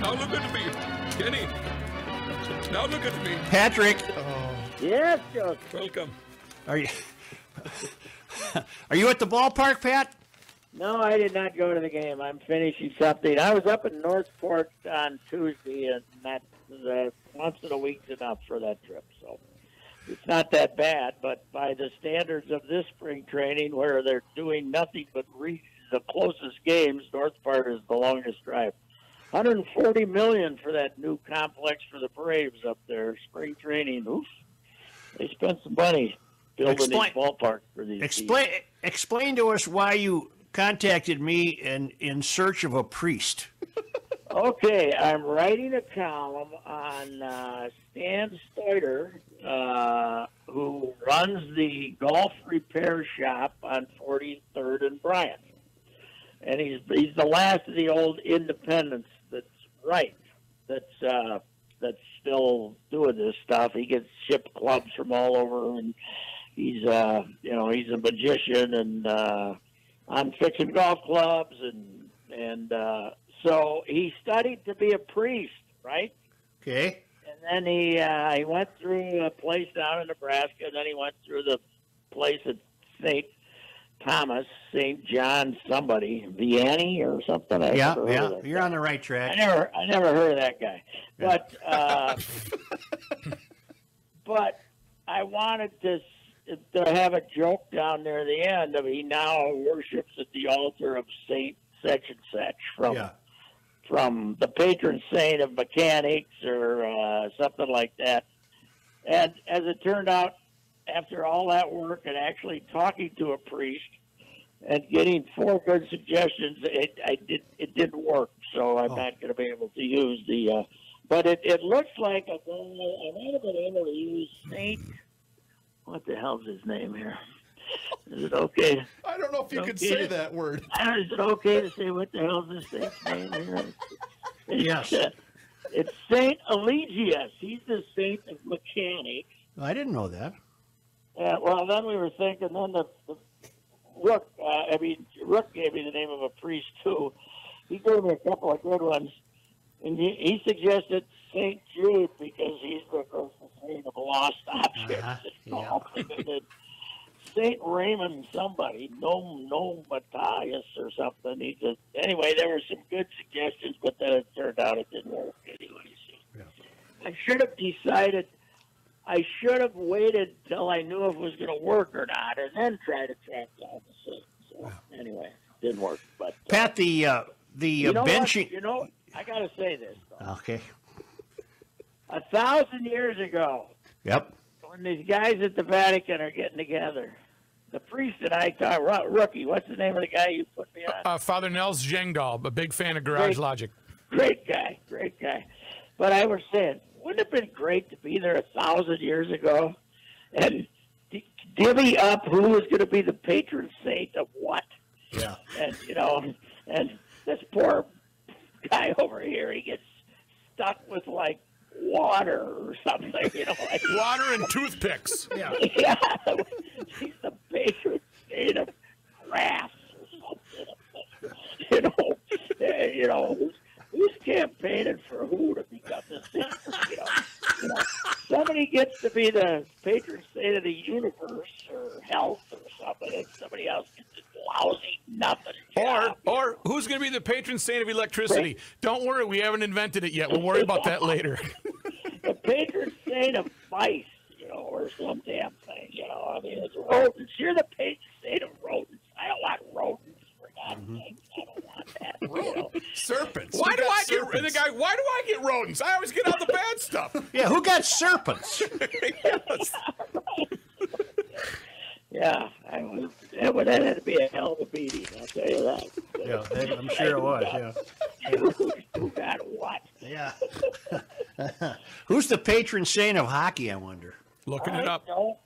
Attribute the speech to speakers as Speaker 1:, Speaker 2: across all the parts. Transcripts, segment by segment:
Speaker 1: Now look at me. Kenny. Now look at me.
Speaker 2: Patrick.
Speaker 3: Yes, Joe.
Speaker 1: Welcome.
Speaker 2: Are you at the ballpark, Pat?
Speaker 3: No, I did not go to the game. I'm finishing something. I was up in Northport on Tuesday, and that once in a week's enough for that trip. So it's not that bad. But by the standards of this spring training, where they're doing nothing but reach the closest games, Northport is the longest drive. $140 million for that new complex for the Braves up there. Spring training. Oof. They spent some money building these ballparks for these teams.
Speaker 2: Explain to us why you contacted me in search of a priest.
Speaker 3: Okay, I'm writing a column on Stan Stoiter, who runs the golf repair shop on 43rd and Bryant. And he's the last of the old independents that's still doing this stuff. He gets shipped clubs from all over, and he's he's a magician, and I'm fixing golf clubs, and so he studied to be a priest, right?
Speaker 2: Okay.
Speaker 3: And then he went through a place down in Nebraska, and then he went through the place at St. Thomas, St. John, somebody, Vianney or something.
Speaker 2: You're on the right track.
Speaker 3: I never heard of that guy,
Speaker 2: yeah.
Speaker 3: but I wanted to have a joke down there at the end of he now worships at the altar of Saint such and such from the patron saint of mechanics or something like that. And as it turned out, after all that work and actually talking to a priest and getting 4 good suggestions, it didn't work. So I'm not going to be able to use the. But it looks like I might have been able to use Saint. What the hell's his name here? Is it okay?
Speaker 4: I don't know if you can say that word.
Speaker 3: Is it okay to say what the hell's this saint's name here?
Speaker 2: Yes.
Speaker 3: It's Saint Eligius. He's the saint of mechanics.
Speaker 2: I didn't know that.
Speaker 3: Well, then we were thinking, then the Rook, Rook gave me the name of a priest, too. He gave me a couple of good ones. And he suggested St. Jude because he's the saint of lost objects. St. Raymond somebody, no Matthias or something. Anyway, there were some good suggestions, but then it turned out it didn't work anyway. So. Yeah. I should have waited till I knew if it was going to work or not, and then try to track down the saint. So anyway, didn't work. But
Speaker 2: Pat, the benching.
Speaker 3: I got to say this, though.
Speaker 2: Okay.
Speaker 3: 1,000 years ago.
Speaker 2: Yep.
Speaker 3: When these guys at the Vatican are getting together, the priest and I thought, Rookie, what's the name of the guy you put me on?
Speaker 5: Father Nels Jengdahl, a big fan of Garage Logic.
Speaker 3: Great guy. But I was saying, wouldn't it have been great to be there 1,000 years ago and divvy up who was going to be the patron saint of what?
Speaker 2: Yeah.
Speaker 3: And, and this poor guy over here, he gets stuck with, like, water or something, like
Speaker 5: water and toothpicks.
Speaker 3: Yeah. He's the patron saint of grass or something. Who's campaigning for who to become the saint? Somebody gets to be the patron saint of the universe or health or something, and somebody else gets this lousy nothing job.
Speaker 5: Or who's going to be the patron saint of electricity? Right. Don't worry, we haven't invented it yet. We'll worry about that later.
Speaker 3: The patron saint of vice, or some damn thing, it's rodents. You're the patron saint of rodents. I don't want rodents, for God's sake. I don't want that.
Speaker 5: Serpents. Why do I get rodents? I always get all the bad stuff.
Speaker 2: Yeah, who got serpents?
Speaker 3: Yeah, that had to be a hell of a beating, I'll tell you that.
Speaker 2: Yeah, I'm sure it was,
Speaker 3: Who got what?
Speaker 2: Yeah. Who's the patron saint of hockey, I wonder?
Speaker 5: Looking it up.
Speaker 3: I don't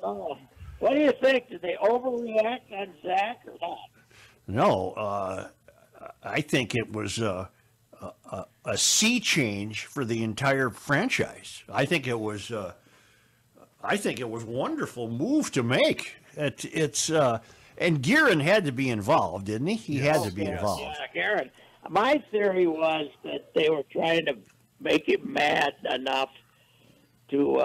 Speaker 3: know. What do you think? Did they overreact on Zach or not?
Speaker 2: No, I think it was a sea change for the entire franchise. I think it was a wonderful move to make. And Guerin had to be involved, didn't he? He had to be involved.
Speaker 3: Yeah, Guerin. My theory was that they were trying to make him mad enough to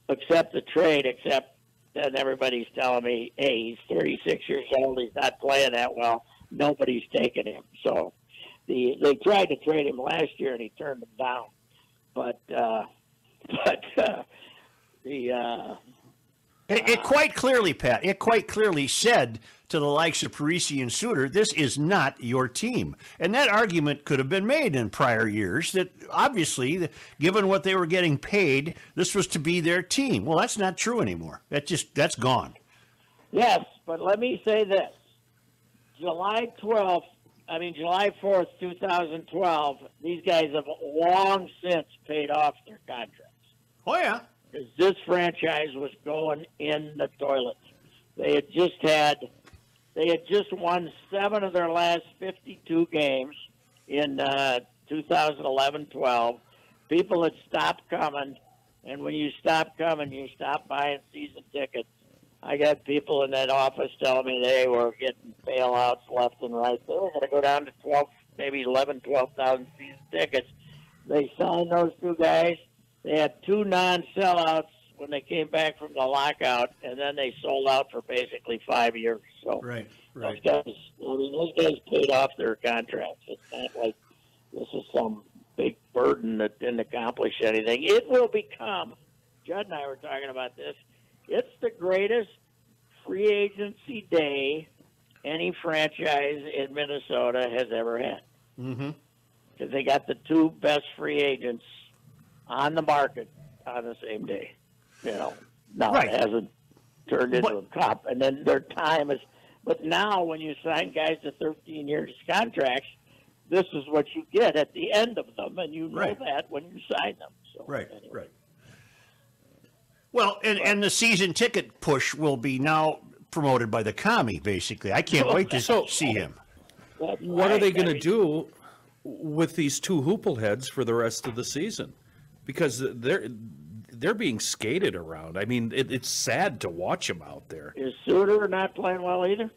Speaker 3: accept the trade, except then everybody's telling me, hey, he's 36 years old, he's not playing that well, nobody's taking him. So they tried to trade him last year, and he turned them down. But
Speaker 2: It quite clearly, Pat, it quite clearly said to the likes of Parisi and Suter, this is not your team. And that argument could have been made in prior years that obviously, given what they were getting paid, this was to be their team. Well, that's not true anymore. That's gone.
Speaker 3: Yes, but let me say this. July 4th, 2012, these guys have long since paid off their contracts.
Speaker 2: Oh, yeah.
Speaker 3: Because this franchise was going in the toilet. They had just won 7 of their last 52 games in 2011-12. People had stopped coming, and when you stop coming, you stop buying season tickets. I got people in that office telling me they were getting bailouts left and right. They were going to go down to 12,000 season tickets. They signed those 2 guys. They had 2 non-sellouts when they came back from the lockout, and then they sold out for basically 5 years. So
Speaker 2: Right.
Speaker 3: those guys paid off their contracts. It's not like this is some big burden that didn't accomplish anything. It will become, Judd and I were talking about this, it's the greatest free agency day any franchise in Minnesota has ever had.
Speaker 2: Mm-hmm.
Speaker 3: Because they got the 2 best free agents on the market on the same day. Now
Speaker 2: Right.
Speaker 3: it hasn't turned into a cup, and then their time is. But now, when you sign guys to 13 years contracts, this is what you get at the end of them, and you know
Speaker 2: Right.
Speaker 3: that when you sign them. So,
Speaker 2: Right,
Speaker 3: anyway.
Speaker 2: right. Well, and the season ticket push will be now promoted by the commie, basically. I can't wait to see him.
Speaker 3: That's
Speaker 6: What are
Speaker 3: right.
Speaker 6: they going
Speaker 3: I
Speaker 6: to
Speaker 3: mean,
Speaker 6: do with these 2 hoople heads for the rest of the season? Because they're being skated around. I mean, it's sad to watch them out there.
Speaker 3: Is Suter not playing well either?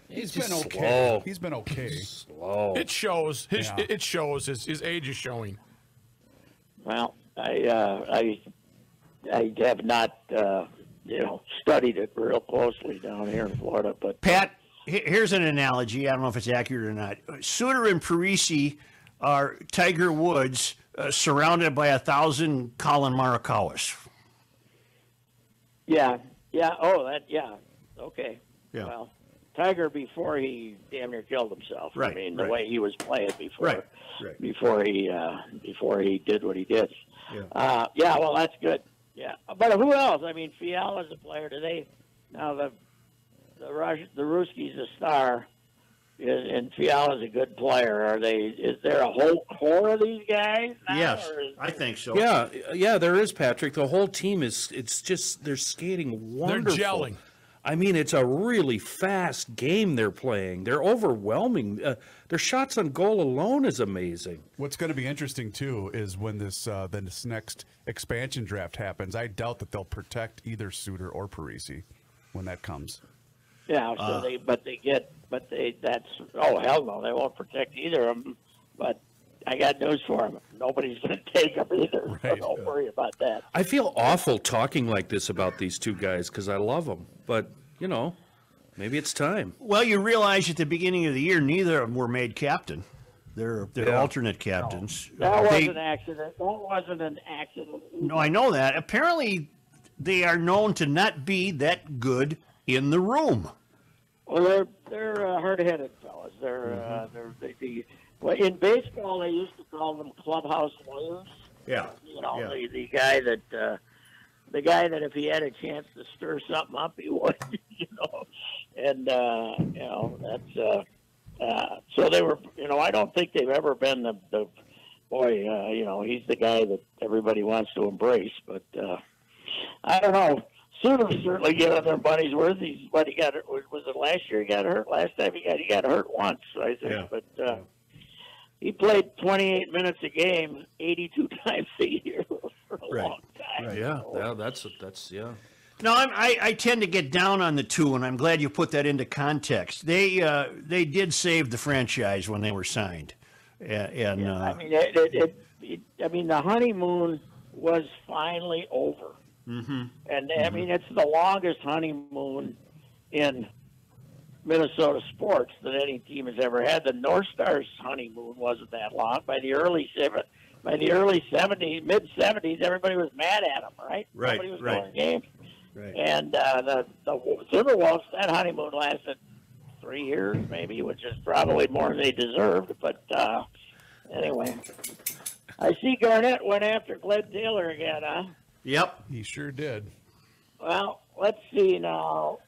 Speaker 4: He's
Speaker 6: just
Speaker 4: been okay.
Speaker 6: slow.
Speaker 4: He's been okay.
Speaker 6: Slow.
Speaker 5: It shows.
Speaker 4: Yeah.
Speaker 5: It shows. His age is showing.
Speaker 3: Well, I have not studied it real closely down here in Florida, but
Speaker 2: Pat, here's an analogy. I don't know if it's accurate or not. Suter and Parisi are Tiger Woods surrounded by 1,000 Colin Morikawas.
Speaker 3: yeah, okay.
Speaker 2: Yeah.
Speaker 3: Well, Tiger before he damn near killed himself.
Speaker 2: Right,
Speaker 3: I mean,
Speaker 2: right.
Speaker 3: the way he was playing before,
Speaker 2: Right.
Speaker 3: before he did what he did.
Speaker 2: Yeah.
Speaker 3: Well, that's good. Yeah, but who else? I mean, Fiala's a player today. Now the Ruski's a star, and Fiala's a good player. Is there a whole core of these guys now?
Speaker 2: Yes,
Speaker 3: or is
Speaker 2: I think so.
Speaker 6: Yeah, there is, Patrick. The whole team it's just they're skating wonderful.
Speaker 5: They're gelling.
Speaker 6: I mean, it's a really fast game they're playing. They're overwhelming. Their shots on goal alone is amazing.
Speaker 4: What's going to be interesting too is when this next expansion draft happens. I doubt that they'll protect either Suter or Parisi when that comes.
Speaker 3: Yeah, so oh hell no, they won't protect either of them. But I got news for them. Nobody's going to take them either.
Speaker 4: Right.
Speaker 3: So don't worry about that.
Speaker 6: I feel awful talking like this about these 2 guys because I love them. But, maybe it's time.
Speaker 2: Well, you realize at the beginning of the year, neither of them were made captain. They're alternate captains.
Speaker 3: That was an accident. That wasn't an accident.
Speaker 2: No, I know that. Apparently, they are known to not be that good in the room.
Speaker 3: Well, they're hard-headed fellas. Well, in baseball, they used to call them clubhouse lawyers.
Speaker 2: Yeah.
Speaker 3: The guy that if he had a chance to stir something up, he would. And that's so they were. I don't think they've ever been the boy. He's the guy that everybody wants to embrace, but I don't know. Suter's certainly getting their money's worth. He got hurt. Was it last year he got hurt? Last time he got hurt once, I think.
Speaker 2: Yeah.
Speaker 3: But he played 28 minutes a game, 82 times a year for a long time.
Speaker 2: Right.
Speaker 6: Yeah, that's.
Speaker 2: No, I tend to get down on the two, and I'm glad you put that into context. They did save the franchise when they were signed, and
Speaker 3: I mean, the honeymoon was finally over, and I mean, it's the longest honeymoon in Minnesota sports that any team has ever had. The North Stars' honeymoon wasn't that long. By the early 70s, mid 70s, everybody was mad at them, right?
Speaker 2: Right,
Speaker 3: Nobody was
Speaker 2: right.
Speaker 3: going games.
Speaker 2: Right.
Speaker 3: And the Timberwolves, that honeymoon lasted 3 years, maybe, which is probably more than they deserved. But anyway, I see Garnett went after Glen Taylor again, huh?
Speaker 2: Yep.
Speaker 4: He sure did.
Speaker 3: Well, let's see now.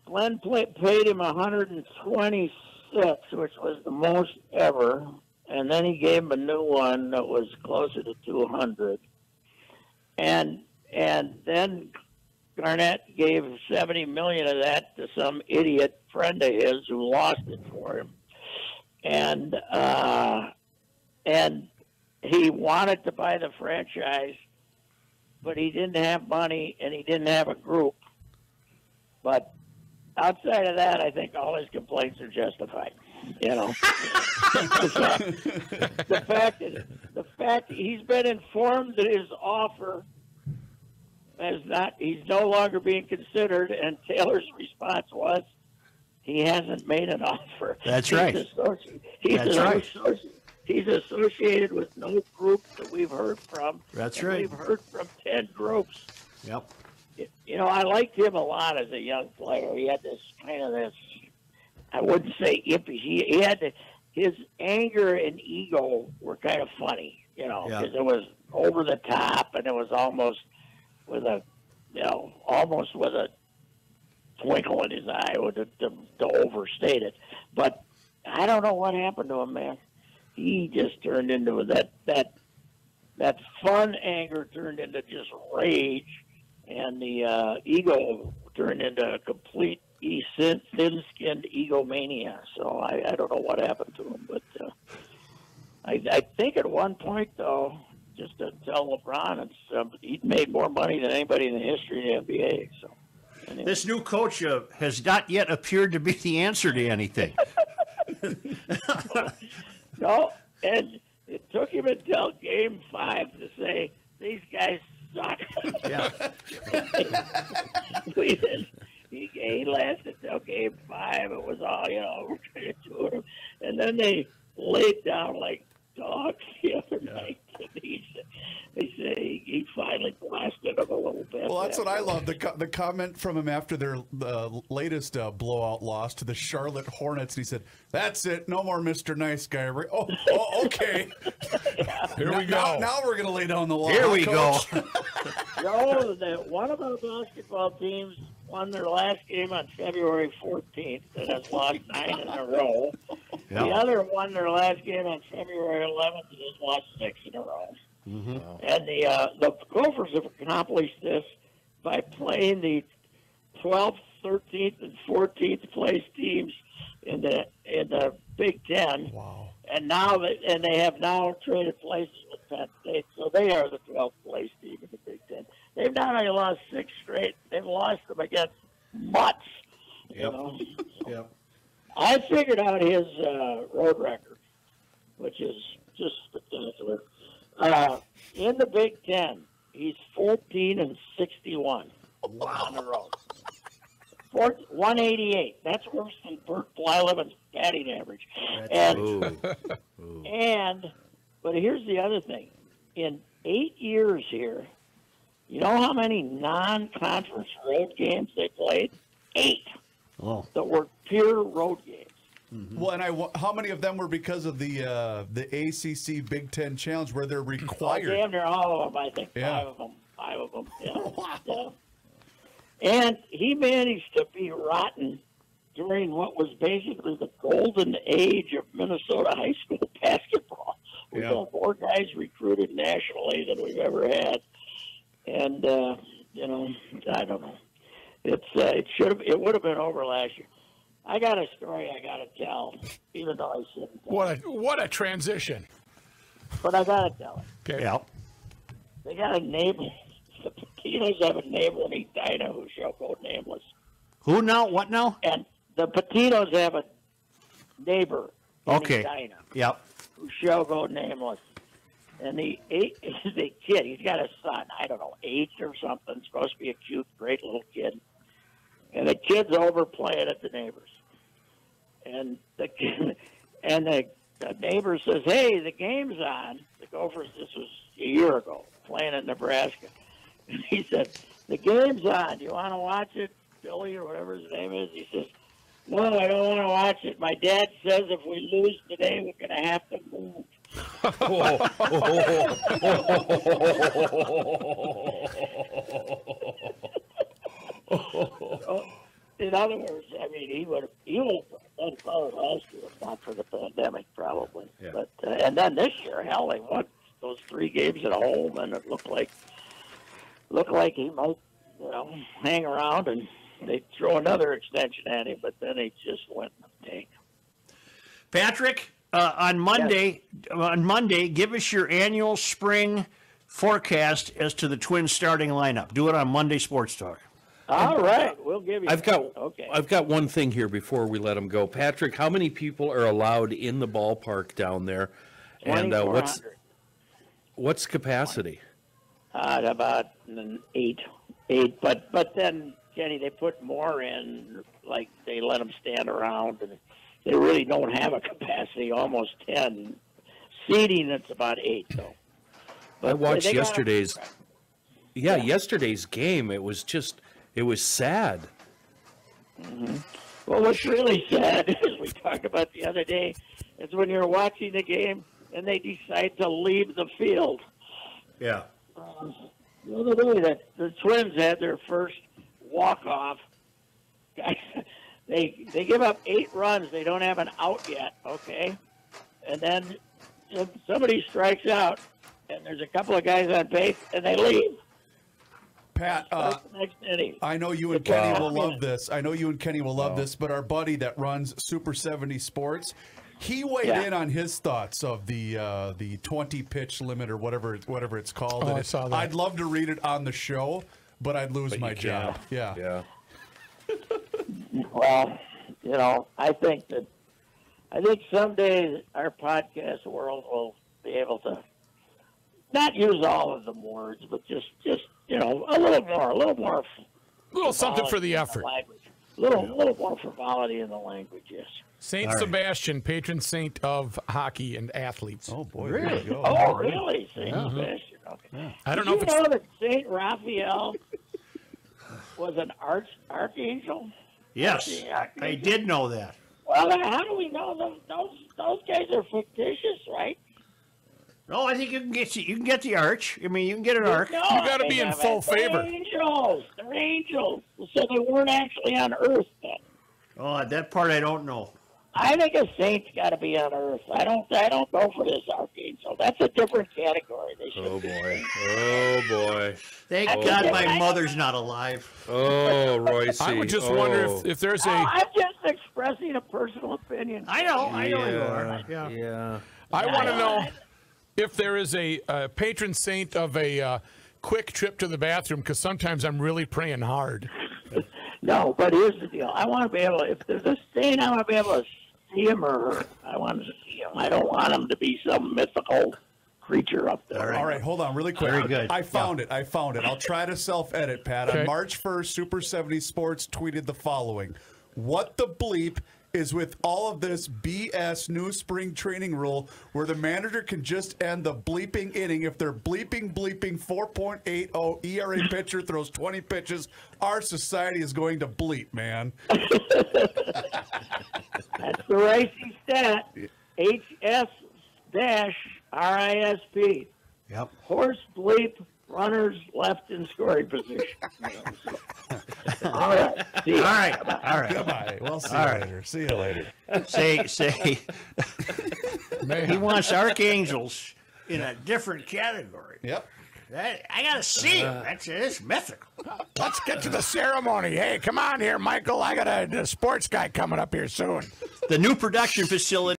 Speaker 3: Glenn paid him 126, which was the most ever, and then he gave him a new one that was closer to 200. And then Garnett gave $70 million of that to some idiot friend of his who lost it for him, and he wanted to buy the franchise, but he didn't have money and he didn't have a group. But outside of that, I think all his complaints are justified. You know, the fact that he's been informed that his offer he's no longer being considered, and Taylor's response was, he hasn't made an offer.
Speaker 2: That's right.
Speaker 3: He's associated with no group that we've heard from.
Speaker 2: That's right.
Speaker 3: We've heard from 10 groups.
Speaker 2: Yep.
Speaker 3: You know, I liked him a lot as a young player. He had this I wouldn't say ippy. He had his anger and ego were kind of funny, you know, because it was over the top, and it was almost with a twinkle in his eye, to overstate it. But I don't know what happened to him, man. He just turned into that fun anger turned into just rage, and the ego turned into a complete thin-skinned egomania. So I don't know what happened to him, but I think at one point, though, just to tell LeBron, he'd made more money than anybody in the history of the NBA. So anyway.
Speaker 2: This new coach has not yet appeared to be the answer to anything.
Speaker 3: No, and it took him until Game 5 to say, these guys suck.
Speaker 2: Yeah.
Speaker 3: He lasted till Game 5. It was all, we're trying to do it. And then they laid down like dogs the other night. And they say he finally blasted them a little bit.
Speaker 4: Well, that's what I love. The comment from him after their latest blowout loss to the Charlotte Hornets. He said, "That's it. No more Mr. Nice Guy." Oh, okay.
Speaker 5: Here we go.
Speaker 4: Now we're going to lay down the law.
Speaker 2: Here we go.
Speaker 3: One of our basketball teams won their last game on February 14th and has lost 9 in a row.
Speaker 2: Yeah.
Speaker 3: The other won their last game on February 11th and has lost 6 in a row.
Speaker 2: Mm-hmm.
Speaker 3: And the Gophers have accomplished this by playing the 12th, 13th, and 14th place teams in the Big Ten.
Speaker 4: Wow.
Speaker 3: And they have now traded places with Penn State, so they are the 12th place team in the Big Ten. They've not only lost 6 straight; they've lost them against mutts.
Speaker 2: Yep.
Speaker 3: You know?
Speaker 2: Yep.
Speaker 3: I figured out his road record, which is just spectacular. In the Big Ten, he's 14-61 on the road. 188. That's worse than Bert Blyleven's batting average. But here's the other thing. In 8 years here, you know how many non-conference road games they played? 8.
Speaker 2: Oh.
Speaker 3: That were pure road games.
Speaker 4: Mm-hmm. Well, and how many of them were because of the ACC Big Ten Challenge, where they're required?
Speaker 3: Damn near all of them, I think.
Speaker 4: Yeah.
Speaker 3: 5 of them. Yeah.
Speaker 4: Wow.
Speaker 3: Yeah. And he managed to be rotten during what was basically the golden age of Minnesota high school basketball. We've got more guys recruited nationally than we've ever had. And, I don't know. It would have been over last year. I got a story I got to tell, even though I shouldn't.
Speaker 5: What a transition.
Speaker 3: But I got to tell it.
Speaker 5: Okay.
Speaker 2: Yeah.
Speaker 3: They got a neighbor. Patinos have a neighbor in Edina who shall go nameless.
Speaker 2: Who now? What now?
Speaker 3: And the Patinos have a neighbor in Edina
Speaker 2: Yep.
Speaker 3: who shall go nameless. And the kid, he's got a son, I don't know, 8 or something, supposed to be a cute, great little kid. And the kid's over playing at the neighbor's. And the neighbor says, "Hey, the game's on." The Gophers, this was a year ago, playing in Nebraska. And he said, "The game's on. Do you want to watch it, Billy," or whatever his name is? He says, "No, I don't want to watch it. My dad says if we lose today, we're going to have to move." So, in other words, I mean, he would have done fine last year if not for the pandemic, probably.
Speaker 6: Yeah.
Speaker 3: But and then this year, hell, they won those 3 games at home, and it looked like he might, hang around, and they'd throw another extension at him, but then he just went in the tank.
Speaker 2: Patrick, on Monday, give us your annual spring forecast as to the Twins starting lineup. Do it on Monday Sports Talk.
Speaker 3: All right, we'll give you.
Speaker 6: I've got one thing here before we let him go. Patrick, how many people are allowed in the ballpark down there? And what's capacity?
Speaker 3: About 8, but then Kenny, they put more in, like they let them stand around, and they really don't have a capacity, almost 10. Seating, it's about 8 though.
Speaker 6: I watched yesterday's. Yesterday's game. It was sad.
Speaker 3: Mm-hmm. Well, what's really sad, as we talked about the other day, is when you're watching the game and they decide to leave the field.
Speaker 2: Yeah.
Speaker 3: The other day, the Twins had their first walk-off. They give up 8 runs. They don't have an out yet, okay? And then somebody strikes out, and there's a couple of guys on base, and they leave.
Speaker 4: Pat, I know you and Kenny will love this. But our buddy that runs Super 70 Sports, he weighed in on his thoughts of the 20-pitch limit or whatever it's called.
Speaker 5: Oh, I saw that.
Speaker 4: I'd love to read it on the show, but I'd lose my job. Yeah.
Speaker 3: Well, I think someday our podcast world will be able to not use all of the words, but just a little more.
Speaker 5: A little something for the effort.
Speaker 3: A little more frivolity in the language, yes.
Speaker 5: Saint Sebastian, patron saint of hockey and athletes.
Speaker 4: Oh boy!
Speaker 3: Really? Oh, really? Saint Sebastian. Okay.
Speaker 5: Yeah. I don't
Speaker 3: know
Speaker 5: if
Speaker 3: you know that Saint Raphael was an archangel.
Speaker 2: Yes, I did know that.
Speaker 3: Well, how do we know those guys are fictitious, right?
Speaker 2: No, I think you can get the arch. I mean, you can get an arc.
Speaker 3: No,
Speaker 5: you got to be in full favor.
Speaker 3: They're angels. So they weren't actually on Earth then.
Speaker 2: Oh, that part I don't know.
Speaker 3: I think a saint's got to be on Earth. I don't go for this archangel. That's a different category.
Speaker 6: Oh boy!
Speaker 2: Thank God my mother's not alive.
Speaker 6: Oh, Reusse.
Speaker 5: I would just wonder if there's a.
Speaker 3: I'm just expressing a personal opinion.
Speaker 2: I know you are.
Speaker 6: Yeah.
Speaker 5: I want to know if there is a patron saint of a quick trip to the bathroom, because sometimes I'm really praying hard.
Speaker 3: No, but here's the deal. I want to be able to, if there's a saint, I want to be able to see him or her. I want to see him. I don't want him to be some mythical creature up there.
Speaker 4: All right, hold on really quick.
Speaker 2: Very good.
Speaker 4: I found it. I'll try to self-edit, Pat.
Speaker 5: Okay.
Speaker 4: On March 1st, Super 70 Sports tweeted the following. What the bleep is with all of this BS new spring training rule where the manager can just end the bleeping inning if they're bleeping 4.80 ERA pitcher throws 20 pitches? Our society is going to bleep, man.
Speaker 3: That's the racing stat. HS-RISP.
Speaker 2: Yep.
Speaker 3: Horse bleep, runners left in scoring position. All right. See you.
Speaker 2: All right.
Speaker 4: Goodbye. We'll see you later. See you later.
Speaker 2: Say. He wants archangels in a different category.
Speaker 4: Yep.
Speaker 2: I gotta see him. It's mythical.
Speaker 5: Let's get to the ceremony. Hey, come on here, Michael. I got a sports guy coming up here soon.
Speaker 2: The new production facility.